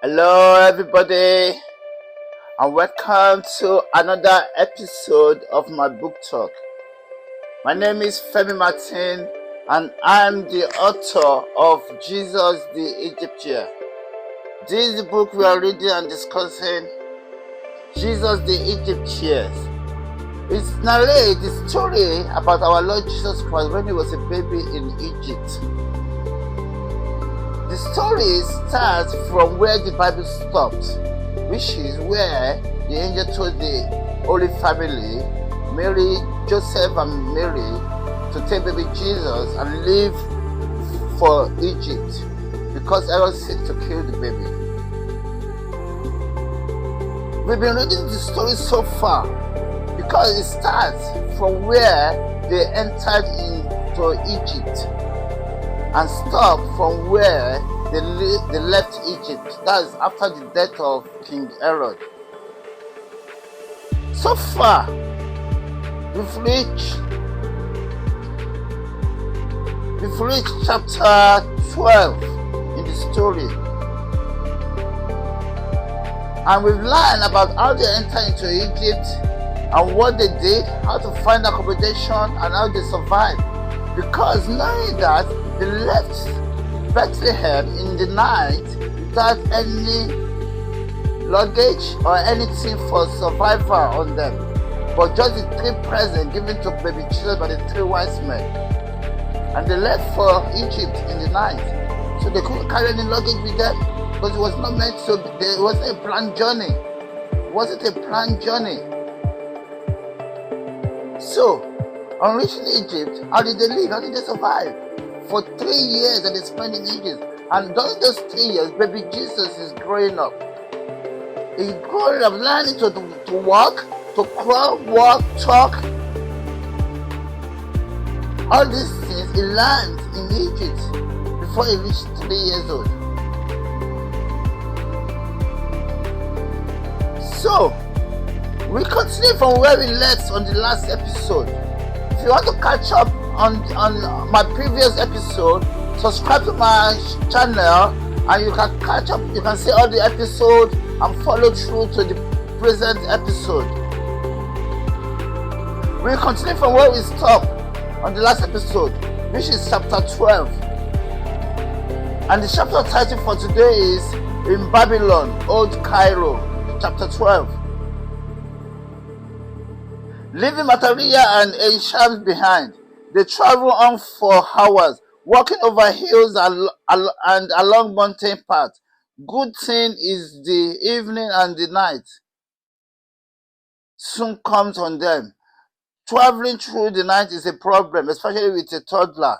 Hello, everybody, and welcome to another episode of my book talk. My name is Femi Martin, and I'm the author of Jesus the Egyptian. This is the book we are reading and discussing, Jesus the Egyptian. It narrates the story about our Lord Jesus Christ when he was a baby in Egypt. The story starts from where the Bible stopped, which is where the angel told the Holy Family, Mary, Joseph and Mary, to take baby Jesus and leave for Egypt because Herod said to kill the baby. We've been reading the story so far because it starts from where they entered into Egypt and stopped from where they left Egypt. That is after the death of King Herod. So far, we've reached chapter 12 in the story. And we've learned about how they entered into Egypt and what they did, how to find accommodation and how they survived. Because knowing that they left Bethlehem in the night without any luggage or anything for survival on them, but just the 3 presents given to baby Jesus by the 3 wise men. And they left for Egypt in the night, so they couldn't carry any luggage with them because it was not meant to. It wasn't a planned journey. It wasn't a planned journey. So, on reaching Egypt, how did they live? How did they survive? For 3 years that they spent in Egypt. And during those 3 years, baby Jesus is growing up. He's growing up, learning to walk, to crawl, walk, talk. All these things he learned in Egypt before he reached 3 years old. So, we continue from where we left on the last episode. If you want to catch up on my previous episode, subscribe to my channel and you can catch up. You can see all the episodes and follow through to the present episode. We continue from where we stopped on the last episode, which is chapter 12. And the chapter title for today is In Babylon, Old Cairo, chapter 12. Leaving Mataria and Aisham behind, they travel on for hours, walking over hills and along mountain paths. Good thing is the evening and the night soon comes on them. Traveling through the night is a problem, especially with a toddler.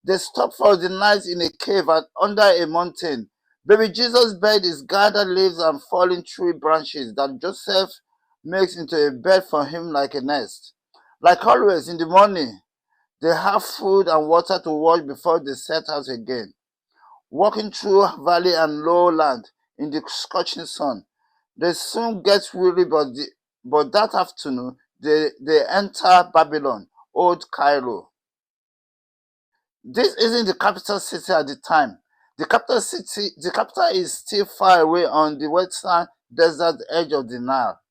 They stop for the night in a cave and under a mountain. Baby Jesus' bed is gathered leaves and fallen tree branches that Joseph makes into a bed for him like a nest. Like always, in the morning, they have food and water to wash before they set out again. Walking through valley and lowland in the scorching sun, they soon get weary, but that afternoon, they enter Babylon, Old Cairo. This isn't the capital city at the time. The capital is still far away on the western desert edge of the Nile.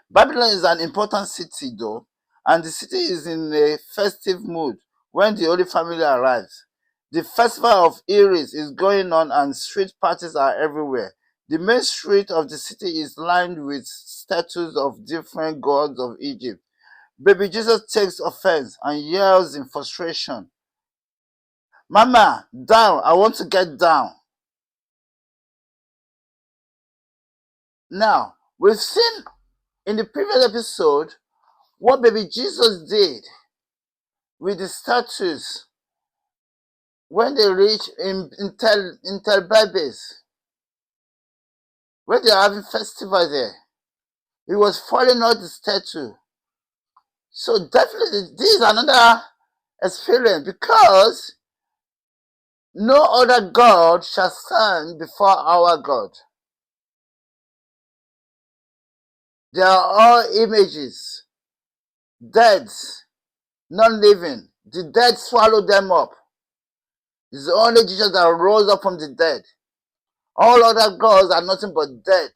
Babylon is an important city though, and the city is in a festive mood when the Holy Family arrives. The festival of Iris is going on and street parties are everywhere. The main street of the city is lined with statues of different gods of Egypt. Baby Jesus takes offense and yells in frustration, "Mama, down, I want to get down." Now, we've seen in the previous episode what baby Jesus did with the statues when they reach in Tel Babes, when they are having festival there. He was falling out the statue. So definitely this is another experience because no other God shall stand before our God. They are all images, dead, non-living. The dead swallowed them up. It's only Jesus that rose up from the dead. All other gods are nothing but dead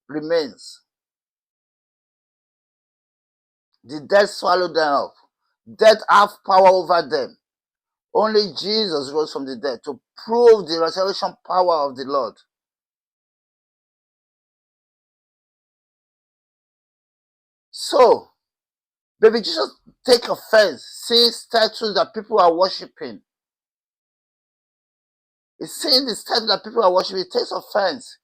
remains. The dead swallowed them up. Death have power over them. Only Jesus rose from the dead to prove the resurrection power of the Lord. So, baby Jesus take offense seeing statues that people are worshiping. He's seeing the statue that people are worshiping. He takes offense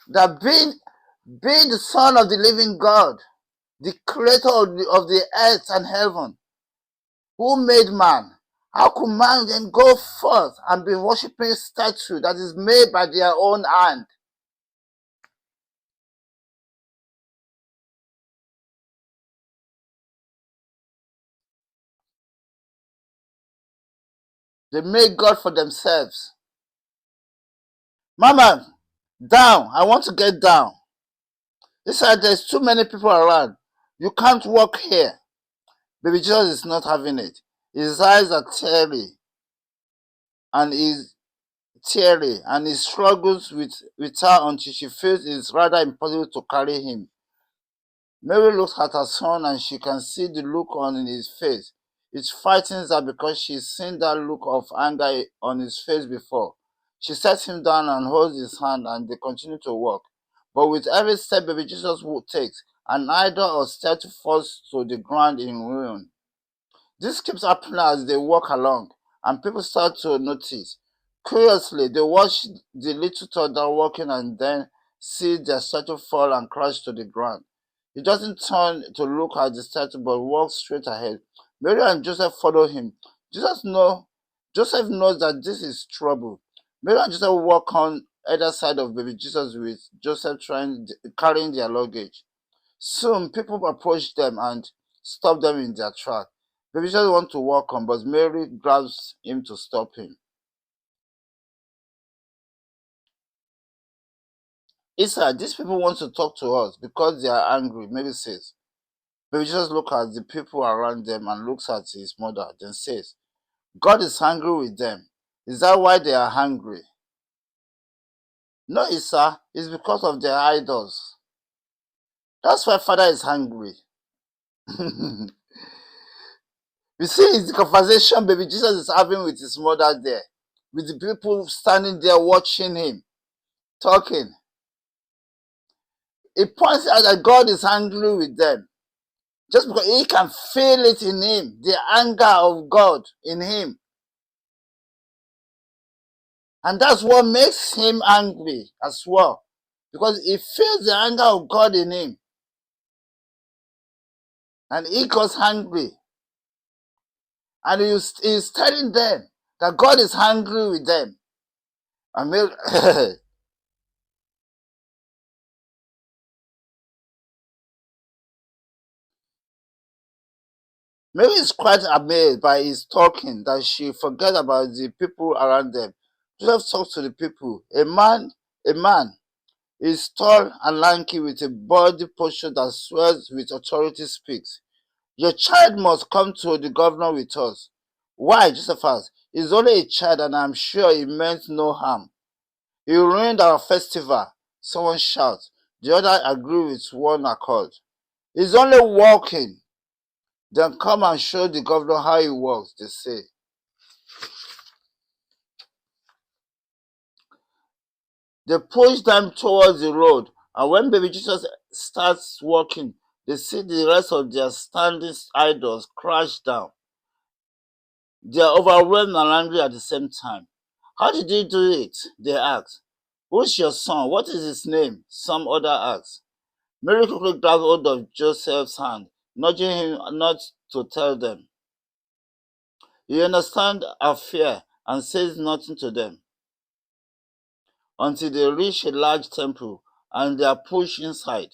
that being the son of the living God, the creator of the earth and heaven, who made man, how could man then go forth and be worshiping a statue that is made by their own hand? They made God for themselves. Mama, down. I want to get down. He said, there's too many people around. You can't walk here. Baby Jesus is not having it. His eyes are and he struggles with her until she feels it's rather impossible to carry him. Mary looks at her son and she can see the look on his face. It frightens her because she's seen that look of anger on his face before. She sets him down and holds his hand and they continue to walk. But with every step baby Jesus takes, an idol or statue falls to the ground in ruin. This keeps happening as they walk along, and people start to notice. Curiously, they watch the little toddler walking and then see their statue fall and crash to the ground. He doesn't turn to look at the statue but walks straight ahead. Mary and Joseph follow him. Joseph knows that this is trouble. Mary and Joseph walk on either side of baby Jesus with Joseph carrying their luggage. Soon people approach them and stop them in their track. Baby Jesus wants to walk on, but Mary grabs him to stop him. Isa, these people want to talk to us because they are angry, Mary says. Baby Jesus looks at the people around them and looks at his mother, then says, God is angry with them. Is that why they are hungry? No, Isa, it's because of their idols. That's why Father is hungry. You see, it's the conversation baby Jesus is having with his mother there, with the people standing there watching him, talking. It points out that God is angry with them. Just because he can feel it in him, the anger of God in him. And that's what makes him angry as well. Because he feels the anger of God in him. And he goes angry. And he's telling them that God is angry with them. And Mary, Mary is quite amazed by his talking that she forgets about the people around them. Joseph talks to the people. A man is tall and lanky with a body posture that swells with authority speaks. Your child must come to the governor with us. Why? Joseph asked. He's only a child and I'm sure he meant no harm. He ruined our festival. Someone shouts. The other agree with one accord. He's only walking. Then come and show the governor how he works, they say. They push them towards the road, and when baby Jesus starts walking, they see the rest of their standing idols crash down. They are overwhelmed and angry at the same time. How did you do it? They ask. Who's your son? What is his name? Some other asks. Mary quickly grabs hold of Joseph's hand, nudging him not to tell them. He understands her fear and says nothing to them until they reach a large temple and they are pushed inside.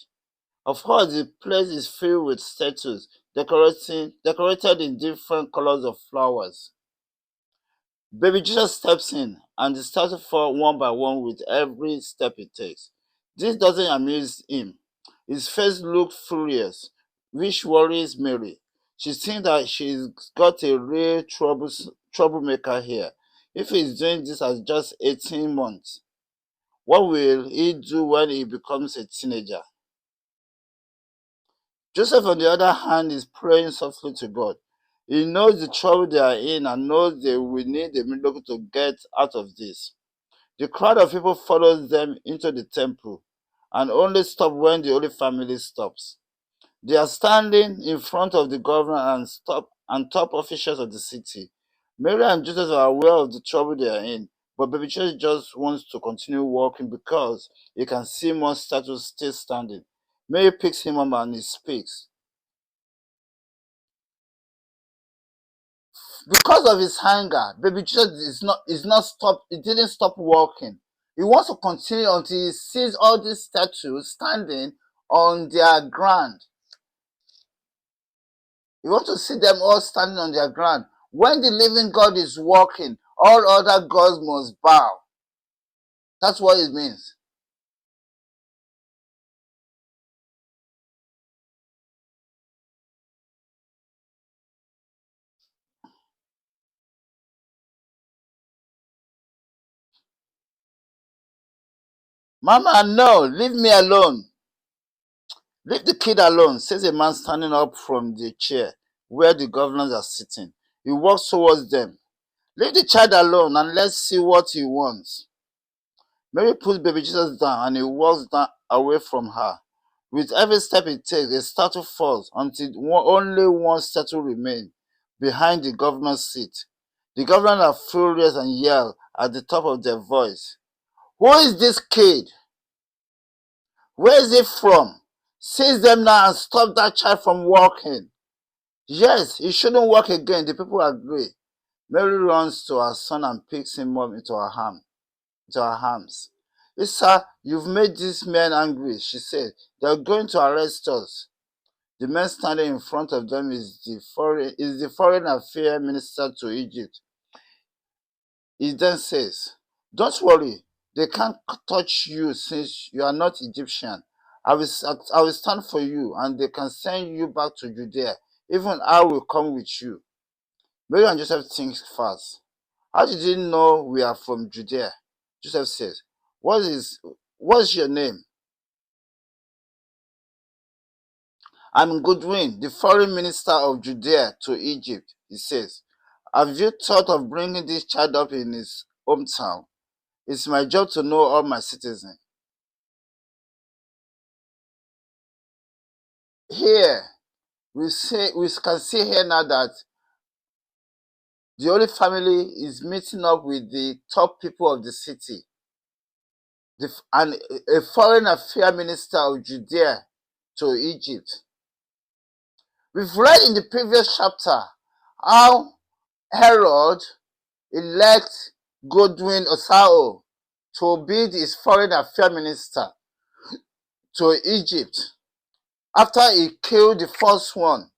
Of course, the place is filled with statues decorated in different colors of flowers. Baby Jesus steps in, and the statues fall one by one with every step he takes. This doesn't amuse him. His face looks furious, which worries Mary. She thinks that she's got a real troublemaker here. If he's doing this at just 18 months, what will he do when he becomes a teenager? Joseph, on the other hand, is praying softly to God. He knows the trouble they are in and knows they will need a miracle to get out of this. The crowd of people follows them into the temple and only stop when the Holy Family stops. They are standing in front of the governor and top officials of the city. Mary and Joseph are aware of the trouble they are in, but baby Jesus just wants to continue walking because he can see more statues still standing. Mary picks him up and he speaks. Because of his hunger, baby Jesus is not stop. He didn't stop walking. He wants to continue until he sees all these statues standing on their ground. You want to see them all standing on their ground. When the living God is walking, all other gods must bow. That's what it means. Mama, no, leave me alone. Leave the kid alone, says a man standing up from the chair where the governors are sitting. He walks towards them. Leave the child alone and let's see what he wants. Mary puts baby Jesus down and he walks down away from her. With every step he takes, a statue falls until only one statue remains behind the governor's seat. The governors are furious and yell at the top of their voice. Who is this kid? Where is he from? Seize them now and stop that child from walking. Yes, he shouldn't walk again. The people agree. Mary runs to her son and picks him up into her arms. Sir, you've made these men angry, she said. They're going to arrest us. The man standing in front of them is the foreign affairs minister to Egypt. He then says, don't worry, they can't touch you since you are not Egyptian. I will stand for you and they can send you back to Judea. Even I will come with you. Mary and Joseph think fast. How did you know we are from Judea? Joseph says, what's your name? I'm Goodwin, the foreign minister of Judea to Egypt, he says. Have you thought of bringing this child up in his hometown? It's my job to know all my citizens. Here, we can see here now that the Holy Family is meeting up with the top people of the city. And a foreign affairs minister of Judea to Egypt. We've read in the previous chapter how Herod elect Godwin Osao to be his foreign affairs minister to Egypt after he killed the first one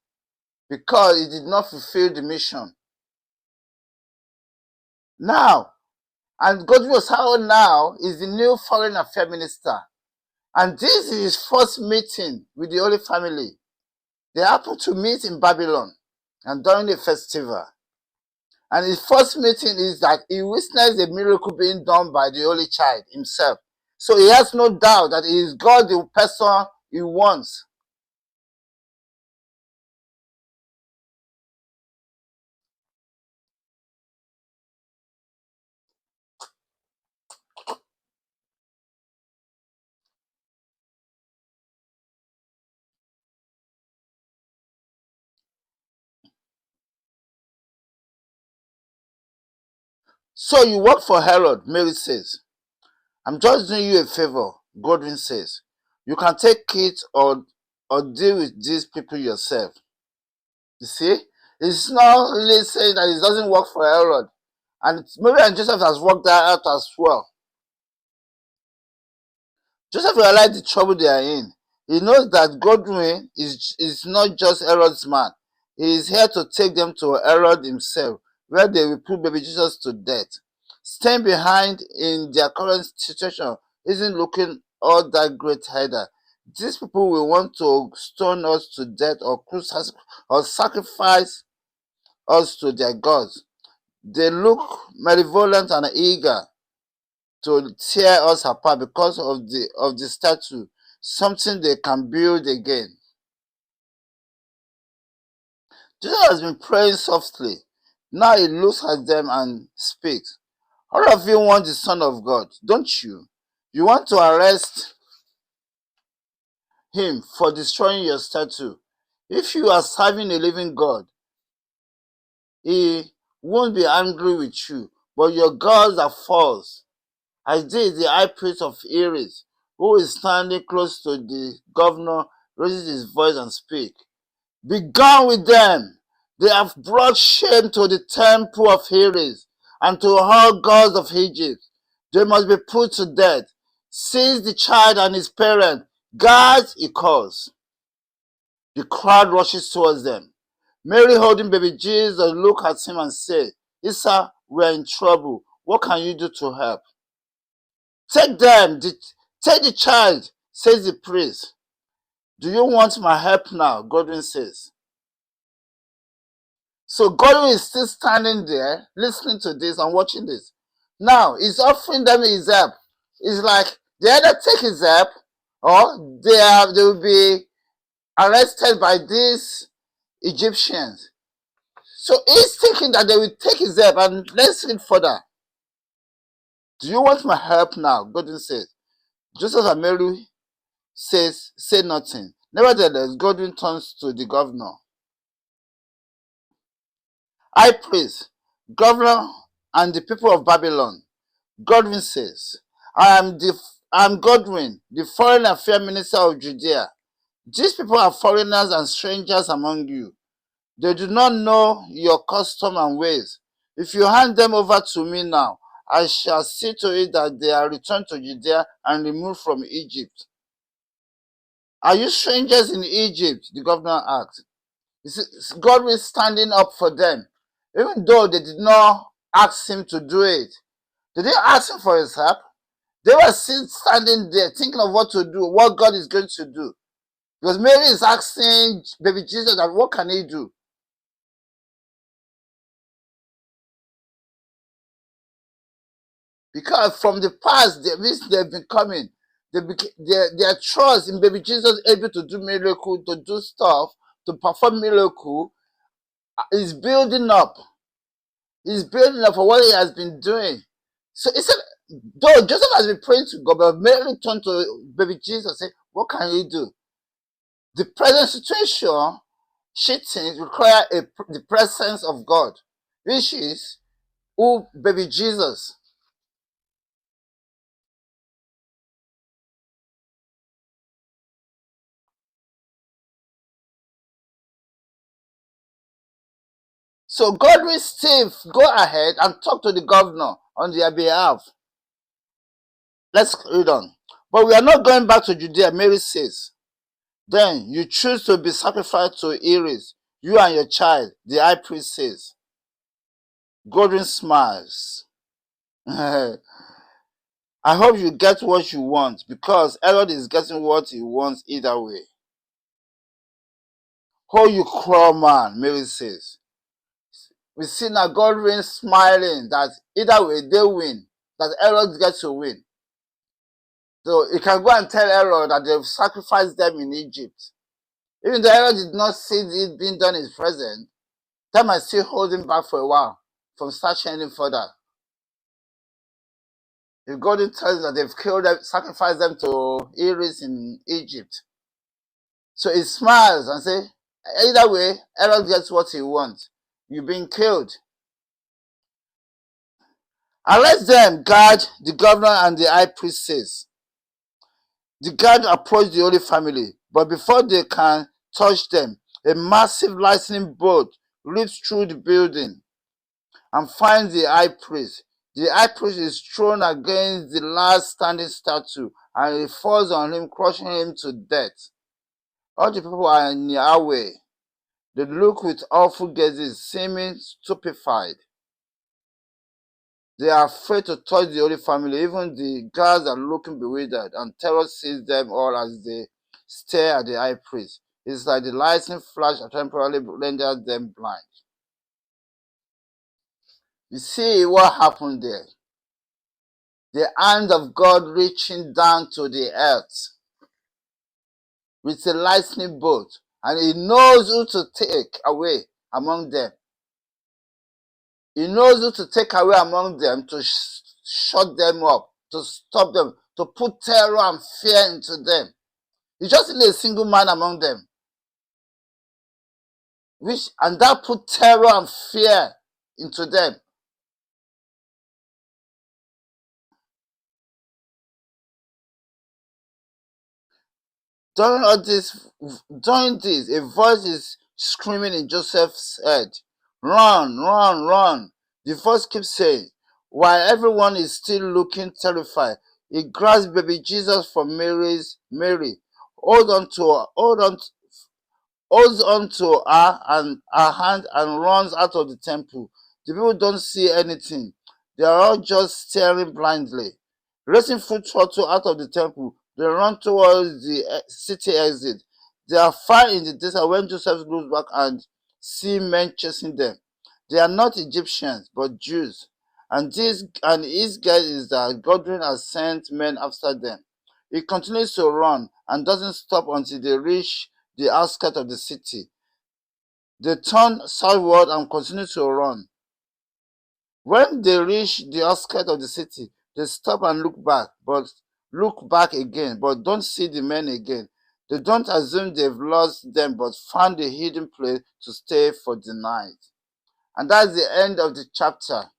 because he did not fulfill the mission. Now, and Godwin Osao now is the new foreign affairs minister. And this is his first meeting with the Holy Family. They happen to meet in Babylon and during the festival. And his first meeting is that he witnessed a miracle being done by the Holy Child himself. So he has no doubt that he is God, the person he wants. So you work for Herod, Mary says. I'm just doing you a favor, Godwin says. You can take it or deal with these people yourself. You see? It's not really saying that it doesn't work for Herod. And Mary and Joseph has worked that out as well. Joseph realized the trouble they are in. He knows that Godwin is not just Herod's man. He is here to take them to Herod himself, where they will put baby Jesus to death. Staying behind in their current situation isn't looking all that great either. These people will want to stone us to death or sacrifice us to their gods. They look malevolent and eager to tear us apart because of the statue, something they can build again. Jesus has been praying softly. Now he looks at them and speaks. All of you want the Son of God, don't you? You want to arrest him for destroying your statue. If you are serving a living God, he won't be angry with you, but your gods are false. Isaiah, the high priest of Eris, who is standing close to the governor, raises his voice and speaks. Be gone with them. They have brought shame to the temple of Heres and to all gods of Egypt. They must be put to death. Seize the child and his parent. Guards, he calls. The crowd rushes towards them. Mary, holding baby Jesus, look at him and say, Isa, we are in trouble. What can you do to help? Take take the child, says the priest. Do you want my help now? Godwin says. So Godwin is still standing there, listening to this and watching this. Now, he's offering them his help. It's like they either take his help or they will be arrested by these Egyptians. So he's thinking that they will take his help. And let's read further. Do you want my help now? Godwin says. Joseph and Mary say nothing. Nevertheless, Godwin turns to the governor. High priest, governor, and the people of Babylon. Godwin says, I am Godwin, the foreign affairs minister of Judea. These people are foreigners and strangers among you. They do not know your custom and ways. If you hand them over to me now, I shall see to it that they are returned to Judea and removed from Egypt. Are you strangers in Egypt? The governor asked. God was standing up for them, even though they did not ask him to do it. They didn't ask him for his help. They were still standing there thinking of what to do, what God is going to do. Because Mary is asking baby Jesus that what can he do? Because from the past, they've been coming. Their trust in baby Jesus able to do miracle, to do stuff, to perform miracle is building up. He's building up for what he has been doing. So he said, though Joseph has been praying to God, but Mary turned to baby Jesus and said, what can he do? The present situation, she thinks, require the presence of God, which is who baby Jesus. So God will still go ahead and talk to the governor on their behalf. Let's read on. But we are not going back to Judea, Mary says. Then you choose to be sacrificed to Iris, you and your child, the high priest says. Godwin smiles. I hope you get what you want, because Herod is getting what he wants either way. Oh, you cruel man, Mary says. We see now Godwin smiling that either way they win, that Herod gets to win. So he can go and tell Herod that they've sacrificed them in Egypt. Even though Herod did not see it being done in his presence, that might still hold him back for a while from starting any further. If God tells that they've killed them, sacrificed them to Iris in Egypt. So he smiles and says, either way, Herod gets what he wants. You've been killed. Arrest them, guard, the governor and the high priest says. The guard approached the Holy Family, but before they can touch them, a massive lightning bolt rips through the building and finds the high priest. The high priest is thrown against the last standing statue and it falls on him, crushing him to death. All the people are in their way. They look with awful gazes, seeming stupefied. They are afraid to touch the Holy Family. Even the guards are looking bewildered, and terror seizes them all as they stare at the high priest. It's like the lightning flash temporarily renders them blind. You see what happened there. The hand of God reaching down to the earth with a lightning bolt, and he knows who to take away among them. He knows who to take away among them to shut them up, to stop them, to put terror and fear into them. He just need a single man among them, and that put terror and fear into them. During this, a voice is screaming in Joseph's head, "Run, run, run." The voice keeps saying, while everyone is still looking terrified. He grabs baby Jesus from Mary, holds on to her and her hand and runs out of the temple. The people don't see anything. They are all just staring blindly. Racing full throttle out of the temple, they run towards the city exit. They are far in the distance when Joseph looks back and see men chasing them. They are not Egyptians, but Jews. And his guess is that Godwin has sent men after them. He continues to run and doesn't stop until they reach the outskirts of the city. They turn southward and continue to run. When they reach the outskirts of the city, they stop and look back again, but don't see the men again. They don't assume they've lost them, but found a hidden place to stay for the night. And that's the end of the chapter.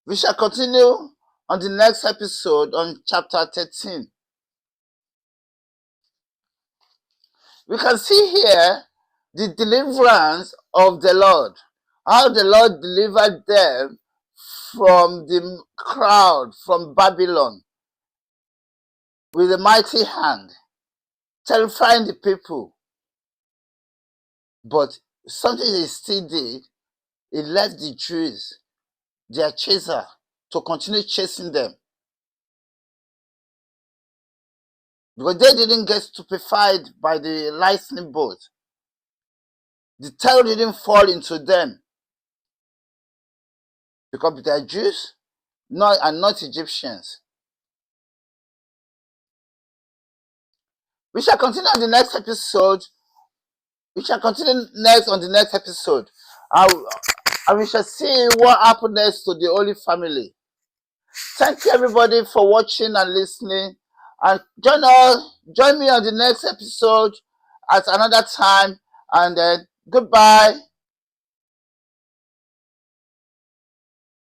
We shall continue on the next episode on chapter 13. We can see here the deliverance of the Lord, how the Lord delivered them from the crowd, from Babylon, with a mighty hand, terrifying the people. But something he still did, he left the Jews, their chaser, to continue chasing them. Because they didn't get stupefied by the lightning bolt. The terror didn't fall into them. Because they are Jews and not Egyptians. We shall continue on the next episode. And we shall see what happened next to the Holy Family. Thank you everybody for watching and listening. And join me on the next episode at another time. And then goodbye.